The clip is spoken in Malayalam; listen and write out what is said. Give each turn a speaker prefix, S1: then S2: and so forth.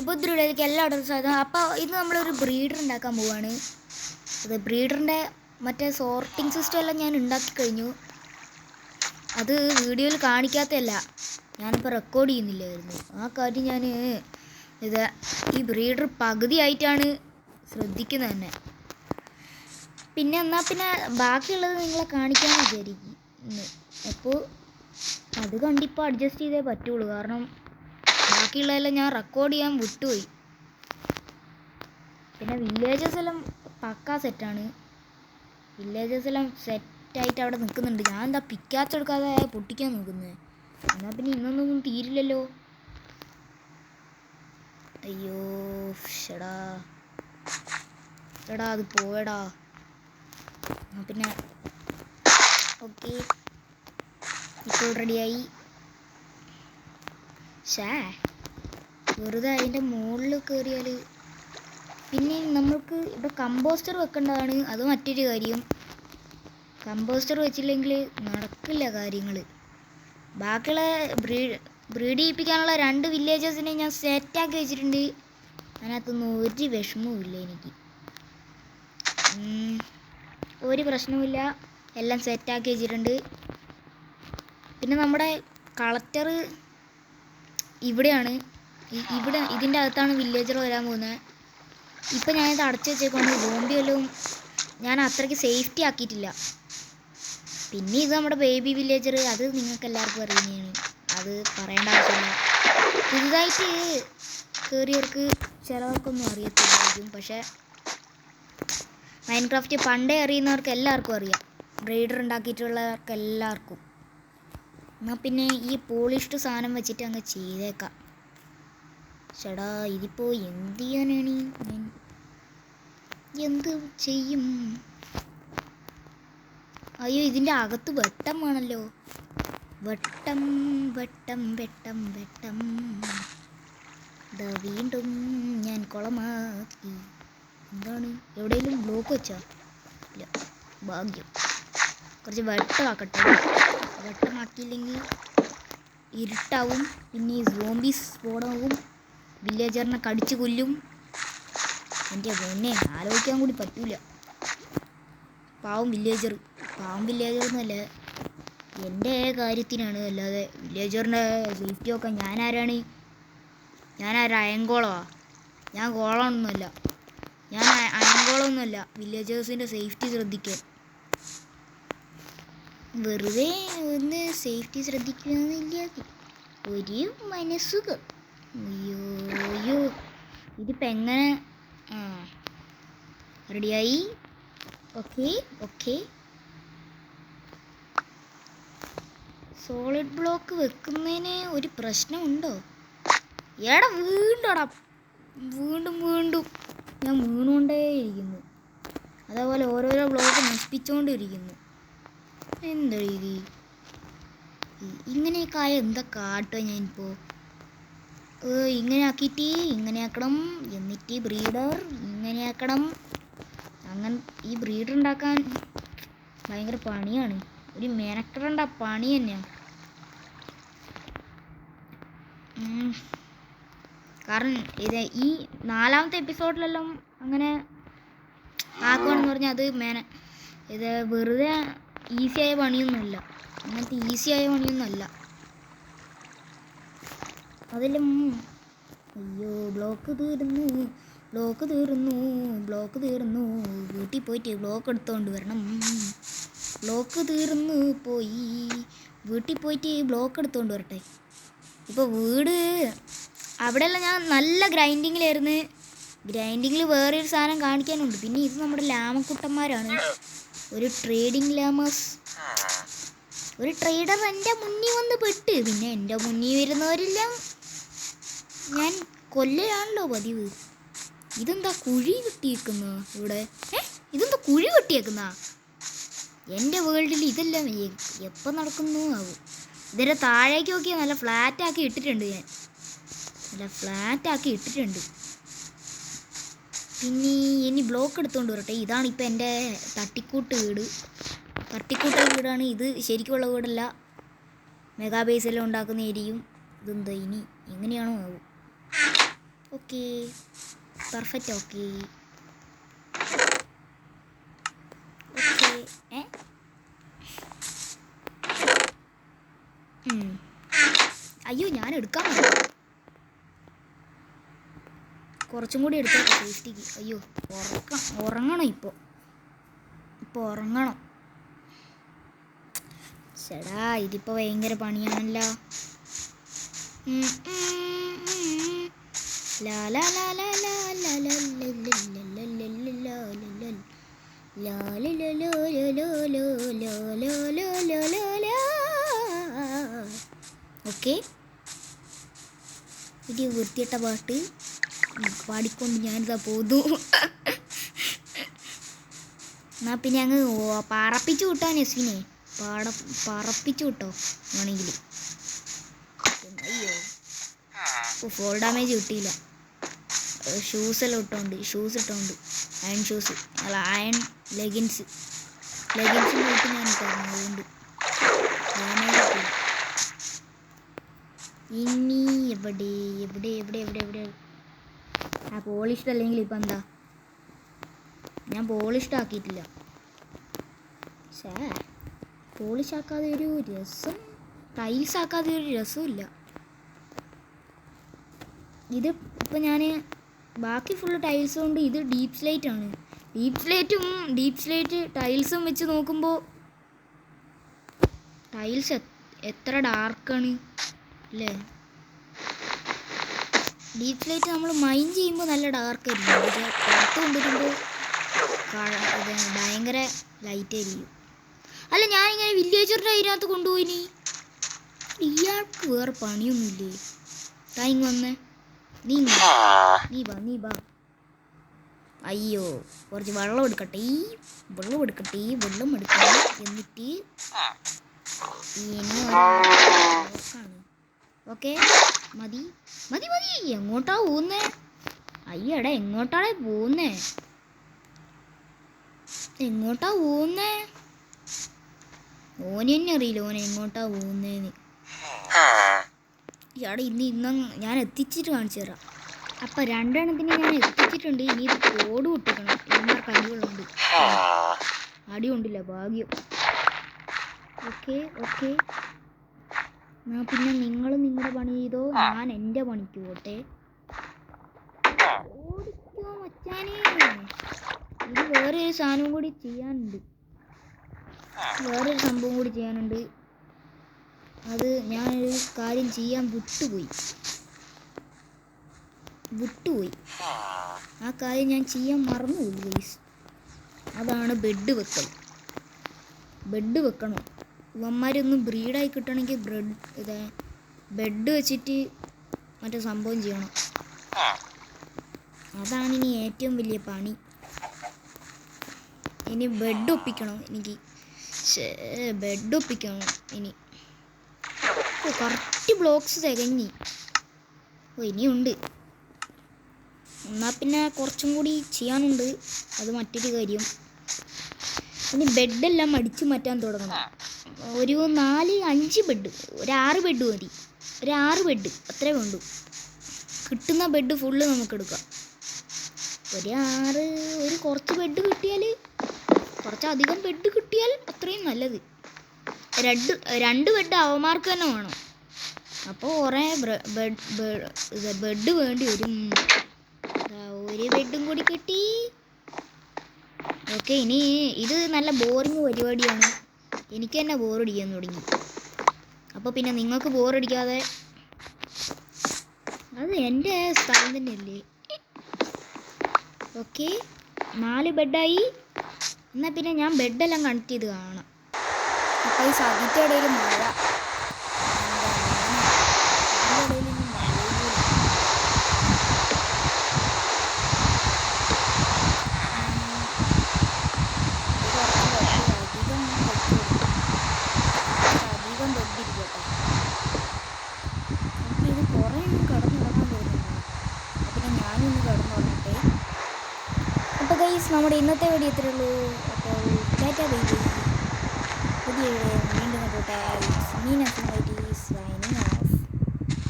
S1: ബുദ്ധിയിലേക്ക് എല്ലാവരും സാധനം. അപ്പോൾ ഇത് നമ്മളൊരു ബ്രീഡർ ഉണ്ടാക്കാൻ പോവുകയാണ്. അത് ബ്രീഡറിൻ്റെ മറ്റേ സോർട്ടിങ് സിസ്റ്റം എല്ലാം ഞാൻ ഉണ്ടാക്കി കഴിഞ്ഞു. അത് വീഡിയോയിൽ കാണിക്കാത്തതല്ല, ഞാനിപ്പോൾ റെക്കോർഡ് ചെയ്യുന്നില്ലായിരുന്നു. ആ കാര്യം ഞാൻ ഈ ബ്രീഡർ പകുതിയായിട്ടാണ് ശ്രദ്ധിക്കുന്നത് തന്നെ. പിന്നെ ബാക്കിയുള്ളത് നിങ്ങളെ കാണിക്കാൻ വിചാരിക്കും. അപ്പോൾ അത് കണ്ടിപ്പോൾ അഡ്ജസ്റ്റ് ചെയ്തേ പറ്റുള്ളൂ. കാരണം ബാക്കിയുള്ളതെല്ലാം ഞാൻ റെക്കോർഡ് ചെയ്യാൻ വിട്ടുപോയി. പിന്നെ വില്ലേജസ് എല്ലാം പക്കാ സെറ്റാണ്. വില്ലേജസ് എല്ലാം സെറ്റായിട്ട് അവിടെ നിൽക്കുന്നുണ്ട്. ഞാൻ എന്താ പിക്കാച്ച് എടുക്കാതെ പൊട്ടിക്കാൻ നോക്കുന്നത്? എന്നാൽ പിന്നെ ഇന്നൊന്നും തീരില്ലല്ലോ. അയ്യോ ഷടാ അത് പോയടാ. പിന്നെ ഓക്കെ, ഇപ്പോൾ റെഡിയായി. വെറുതെ അതിൻ്റെ മുകളിൽ കയറിയാൽ പിന്നെ നമ്മൾക്ക് ഇവിടെ കമ്പോസ്റ്റർ വെക്കേണ്ടതാണ്. അത് മറ്റൊരു കാര്യം. കമ്പോസ്റ്റർ വെച്ചില്ലെങ്കിൽ നടക്കില്ല കാര്യങ്ങൾ. ബാക്കിയുള്ള ബ്രീഡ് ചെയ്യിപ്പിക്കാനുള്ള 2 വില്ലേജസിനെ ഞാൻ സെറ്റാക്കി വെച്ചിട്ടുണ്ട്. അതിനകത്തൊന്നും ഒരു വിഷമവും ഇല്ല എനിക്ക്. ഒരു പ്രശ്നവുമില്ല, എല്ലാം സെറ്റാക്കി വെച്ചിട്ടുണ്ട്. പിന്നെ നമ്മുടെ കളക്ടർ ഇവിടെയാണ്. ഇതിൻ്റെ അകത്താണ് വില്ലേജർ വരാൻ പോകുന്നത്. ഇപ്പം ഞാനിത് അടച്ചു വെച്ചേക്കൊണ്ട് ബോംബെയെല്ലാം ഞാൻ അത്രയ്ക്ക് സേഫ്റ്റി ആക്കിയിട്ടില്ല. പിന്നെ ഇത് നമ്മുടെ ബേബി വില്ലേജർ, അത് നിങ്ങൾക്ക് എല്ലാവർക്കും അറിയുന്നതാണ്, അത് പറയേണ്ട ആവശ്യമില്ല. പുതുതായിട്ട് കയറിയവർക്ക് ചിലവർക്കൊന്നും അറിയത്തില്ലായിരിക്കും. പക്ഷേ മൈൻക്രാഫ്റ്റ് പണ്ടേ അറിയുന്നവർക്ക് എല്ലാവർക്കും അറിയാം, ബ്രീഡർ ഉണ്ടാക്കിയിട്ടുള്ളവർക്ക് എല്ലാവർക്കും. എന്നാൽ പിന്നെ ഈ പോളിഷ്ഡ് സാധനം വെച്ചിട്ട് അങ്ങ് ചെയ്തേക്കാം. ചേടാ ഇതിപ്പോൾ എന്ത് ചെയ്യാനാണ് ഞാൻ? എന്ത് ചെയ്യും? അയ്യോ, ഇതിൻ്റെ അകത്ത് വെട്ടം വേണമല്ലോ. വെട്ടം വെട്ടം വെട്ടം വെട്ടം. ഇതാ വീണ്ടും ഞാൻ കുളമാക്കി. എന്താണ്, എവിടെയെങ്കിലും ബ്ലോക്ക് വെച്ചാ? ഇല്ല, ഭാഗ്യം. കുറച്ച് വെട്ടമാക്കട്ടെ. വെട്ടമാക്കിയില്ലെങ്കിൽ ഇരുട്ടാവും. പിന്നെ ഈ സോംബീസ് സ്ഫോടനവും വില്ലേജറിനെ കടിച്ചു കൊല്ലും. എൻ്റെ പൊന്നെ, ആലോചിക്കാൻ കൂടി പറ്റൂല. പാവം വില്ലേജർ എന്നല്ല, എൻ്റെ കാര്യത്തിനാണ്. അല്ലാതെ വില്ലേജറിൻ്റെ സേഫ്റ്റിയൊക്കെ ഞാനാരാണ്? അയങ്കോളമാ? ഞാൻ ഗോളമൊന്നുമല്ല. അയങ്കോളമൊന്നുമല്ല വില്ലേജേഴ്സിൻ്റെ സേഫ്റ്റി ശ്രദ്ധിക്കാൻ. വെറുതെ ഒന്ന് സേഫ്റ്റി ശ്രദ്ധിക്കുകയെന്നില്ല, ഒരു മനസ്സുഖം. അയ്യോ ഇതിപ്പോൾ എങ്ങനെ? റെഡിയായി. ഓക്കെ. സോളിഡ് ബ്ലോക്ക് വെക്കുന്നതിന് ഒരു പ്രശ്നമുണ്ടോ? വീണ്ടും ഞാൻ വീണുകൊണ്ടേയിരിക്കുന്നു. അതേപോലെ ഓരോരോ ബ്ലോക്ക് നശിപ്പിച്ചുകൊണ്ടിരിക്കുന്നു. എന്താ രീതി? ഇങ്ങനെയൊക്കെ ആയ എന്താ കാട്ടുക ഞാനിപ്പോൾ? ഇങ്ങനെ ആക്കിയിട്ട് ഇങ്ങനെ ആക്കണം, എന്നിട്ട് ബ്രീഡർ ഇങ്ങനെ ആക്കണം. അങ്ങനെ ഈ ബ്രീഡർ ഉണ്ടാക്കാൻ ഭയങ്കര പണിയാണ്. ഒരു മെനക്കെടേണ്ട പണി തന്നെയാണ്. കാരണം ഈ 4ാമത്തെ എപ്പിസോഡിലെല്ലാം അങ്ങനെ ആക്കുവാണെന്ന് പറഞ്ഞാൽ അത് വെറുതെ ഈസിയായ പണിയൊന്നുമല്ല. അങ്ങനത്തെ ഈസിയായ പണിയൊന്നുമല്ല അതെല്ലാം. അയ്യോ, ബ്ലോക്ക് തീർന്നു. വീട്ടിൽ പോയിട്ട് ബ്ലോക്ക് എടുത്തുകൊണ്ട് വരണം. വീട്ടിൽ പോയിട്ട് ബ്ലോക്ക് എടുത്തുകൊണ്ട് വരട്ടെ. ഇപ്പോൾ വീട് അവിടെയെല്ലാം ഞാൻ നല്ല ഗ്രൈൻഡിങ്ങിലായിരുന്നു. ഗ്രൈൻഡിങ്ങിൽ വേറൊരു സാധനം കാണിക്കാനുണ്ട്. പിന്നെ ഇത് നമ്മുടെ ലാമക്കുട്ടന്മാരാണ്, ഒരു ട്രേഡിങ് ലാമസ്. ഒരു ട്രേഡർ എൻ്റെ മുന്നിൽ വന്ന് പെട്ട്. പിന്നെ എൻ്റെ മുന്നിൽ വരുന്നവരെല്ലാം ഞാൻ കൊല്ലയാണല്ലോ പതിവ്. ഇതെന്താ കുഴി കെട്ടിയേക്കുന്ന ഇവിടെ? ഇതെന്താ കുഴി കെട്ടിയേക്കുന്ന? എൻ്റെ വേൾഡിൽ ഇതെല്ലാം എപ്പോൾ നടക്കുന്നു ആവും. ഇതിൻ്റെ താഴേക്ക് നോക്കിയാൽ നല്ല ഫ്ലാറ്റാക്കി ഇട്ടിട്ടുണ്ട് ഞാൻ. പിന്നെ ഇനി ബ്ലോക്ക് എടുത്തുകൊണ്ട് വരട്ടെ. ഇതാണ് ഇപ്പം എൻ്റെ തട്ടിക്കൂട്ട് വീടാണ് ഇത്. ശരിക്കുള്ള വീടല്ല, മെഗാ ബേസെല്ലാം ഉണ്ടാക്കുന്ന ഏരിയയും. ഇതെന്താ ഇനി? എങ്ങനെയാണോ ആവും. Okay, perfect. Okay okay. അയ്യോ, ഞാൻ എടുക്കാൻ കുറച്ചും കൂടി എടുത്തോ സേഫ്റ്റിക്ക്. അയ്യോ, ഉറങ്ങണം ഇപ്പോൾ ഉറങ്ങണം. ചേടാ, ഇതിപ്പോൾ ഭയങ്കര പണിയാണല്ലോ. ഓക്കെ, ഇത് വൃത്തിയിട്ട പാട്ട് പാടിക്കൊണ്ട് ഞാനിതാ പോന്നു. എന്നാ പിന്നെ അങ്ങ് പറപ്പിച്ചു വിട്ടോ നെസ്വിനെ, പറപ്പിച്ചു വിട്ടോ വേണമെങ്കിൽ. അയ്യോ, ഫോൾ ഡാമേജ് കിട്ടിയില്ല. ഷൂസെല്ലാം ഇട്ടോണ്ട് അയൺ ഷൂസ് അല്ല അയൺ ലെഗിൻസിൽ പോയിട്ട് ഞാൻ ഇട്ടായിരുന്നു. അതുകൊണ്ട് ഡാമേജ് കിട്ടില്ല. ഇനി എവിടെ എവിടെ എവിടെ എവിടെ എവിടെ ആ പോളിഷ്ഡ് അല്ലെങ്കിൽ ഇപ്പം എന്താ, ഞാൻ പോളിഷ്ഡ് ആക്കിയിട്ടില്ല. പോളിഷ് ആക്കാതെ ഒരു രസം, ടൈൽസ് ആക്കാതെ ഒരു രസമില്ല. ഇത് ഇപ്പം ഞാൻ ബാക്കി ഫുള്ള് ടൈൽസ് കൊണ്ട് ഇത് ഡീപ്പ് സ്ലേറ്റ് ആണ്. ഡീപ്പ് സ്ലേറ്റ് ടൈൽസും വെച്ച് നോക്കുമ്പോൾ ടൈൽസ് എത്ര ഡാർക്കാണ് അല്ലേ. ഡീപ്പ് സ്ലേറ്റ് നമ്മൾ മൈൻ ചെയ്യുമ്പോൾ നല്ല ഡാർക്കായിരിക്കും, പക്ഷേ പുറത്ത് കൊണ്ടുവരുമ്പോൾ ഭയങ്കര ലൈറ്റ് ആയിരിക്കും. അല്ല, ഞാനിങ്ങനെ വില്ലേജറിൻ്റെ അതിനകത്ത് കൊണ്ടുപോയിനി. ഇയാൾക്ക് വേറെ പണിയൊന്നുമില്ലേ? ടൈം വന്നേ, നീ വാ. അയ്യോ, കുറച്ച് വെള്ളം എടുക്കട്ടെ. വെള്ളം എടുക്കട്ടെ. എന്നിട്ട് ഇനി ഓക്കെ, മതി. എങ്ങോട്ടാ പോകുന്നേ? അയ്യടാ, എങ്ങോട്ടാണ് പോകുന്നേ? ഓന് തന്നെ അറിയില്ല ഓനെ എങ്ങോട്ടാ പോകുന്നേന്ന്. ഇയാടെ ഇന്ന് ഞാൻ എത്തിച്ചിട്ട് കാണിച്ചു തരാം. അപ്പം 2 എണ്ണത്തിന് ഞാൻ എത്തിച്ചിട്ടുണ്ട്. ഇനി ഇത് കോഡ് പൊട്ടിക്കണം. ഇവന്മാർക്ക് അടികളുണ്ട്. അടിയുണ്ടില്ല, ഭാഗ്യം. ഓക്കെ. എന്നാ പിന്നെ നിങ്ങൾ നിങ്ങളുടെ പണി ചെയ്തോ, ഞാൻ എൻ്റെ പണിക്ക് പോട്ടെ. ഓടിക്കോ മച്ചാനേ. ഇത് വേറൊരു സാധനം കൂടി ചെയ്യാനുണ്ട്. വേറൊരു സംഭവം കൂടി ചെയ്യാനുണ്ട്. അത് ഞാനൊരു കാര്യം ചെയ്യാൻ വിട്ടുപോയി. ആ കാര്യം ഞാൻ ചെയ്യാൻ മറന്നുപോയി ഗൈസ്. അതാണ് ബെഡ് വെക്കണം. ഇവന്മാരൊന്നും ബ്രീഡായി കിട്ടണമെങ്കിൽ ബെഡ് വെച്ചിട്ട് മറ്റേ സംഭവം ചെയ്യണം. അതാണ് ഇനി ഏറ്റവും വലിയ പണി. ഇനി ബെഡ് ഒപ്പിക്കണം ഇനി. കറക്റ്റ് ബ്ലോക്സ് തികഞ്ഞി. ഇനിയുണ്ട്. എന്നാൽ പിന്നെ കുറച്ചും കൂടി ചെയ്യാനുണ്ട്. അത് മറ്റൊരു കാര്യം. ഇനി ബെഡെല്ലാം അടിച്ചു മാറ്റാൻ തുടങ്ങണം. ഒരു 4-5 ബെഡ്, ഒരു 6 ബെഡ് മതി. ഒരു 6 ബെഡ് അത്രേ വേണ്ടു. കിട്ടുന്ന ബെഡ് ഫുള്ള് നമുക്ക് എടുക്കാം. ഒരു കുറച്ച് ബെഡ് കിട്ടിയാൽ, കുറച്ചധികം ബെഡ് കിട്ടിയാൽ അത്രയും നല്ലത്. 2 ബെഡ് അവന്മാർക്ക് തന്നെ വേണം. അപ്പോൾ കുറേ ബെഡ് വേണ്ടി വരും. ഒരു ബെഡും കൂടി കിട്ടി. ഓക്കെ, ഇനി ഇത് നല്ല ബോറിങ് പരിപാടിയാണ്. എനിക്ക് തന്നെ ബോറടിക്കാൻ തുടങ്ങി. അപ്പോൾ പിന്നെ നിങ്ങൾക്ക് ബോറടിക്കാതെ, അത് എൻ്റെ സ്ഥലം തന്നെയല്ലേ. ഓക്കെ, 4 ബെഡായി. എന്നാൽ പിന്നെ ഞാൻ ബെഡെല്ലാം കണക്ട് ചെയ്ത് കാണാം. അപ്പോൾ ഈ അതിൻ്റെ ഇടയിൽ മഴ, അധികം ബെഡിരിക്കട്ടെ. അപ്പോൾ ഇത് കുറേ കിടന്നുറങ്ങാൻ തോന്നുന്നുണ്ട്. അപ്പോൾ ഞാനൊന്ന് കിടന്നുറങ്ങട്ടെ. അപ്പോൾ ഗൈസ്, നമ്മുടെ ഇന്നത്തെ വീഡിയോ ഇത്രയേ ഉള്ളൂ. അപ്പോൾ ടാറ്റാ ബൈ ബൈ. പുതിയ വീഡിയോ വീണ്ടും കണ്ടോട്ടെ. മീനസിനായിട്ട്